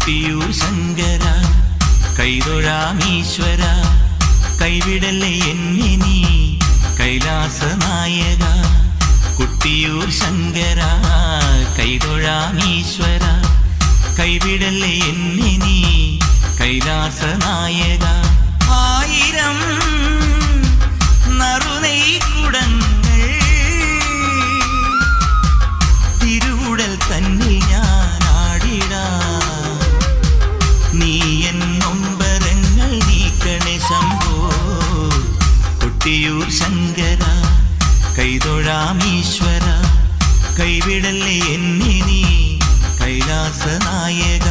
കൊട്ടിയൂർ ശങ്കര കൈതൊഴാമീശ്വര കൈവിടല്ലേ എന്നെ നീ കൈലാസ നായക കൊട്ടിയൂർ ശങ്കര കൈതൊഴാമീശ്വര കൈവിടല്ലേ എന്നെ നീ കൈലാസ നായക ആയിരം നറുനെയ്ക്കുടങ്ങൾ തിരുവുടൽ തന്നിൽ ഞാൻ ആടിടാം നീ എൻ നൊമ്പരങ്ങൾ നീക്കണേ ശംഭോ കൊട്ടിയൂർ ശങ്കര കൈതൊഴാമീശ്വര കൈവിടല്ലേ എന്നെ നീ കൈലാസ നായക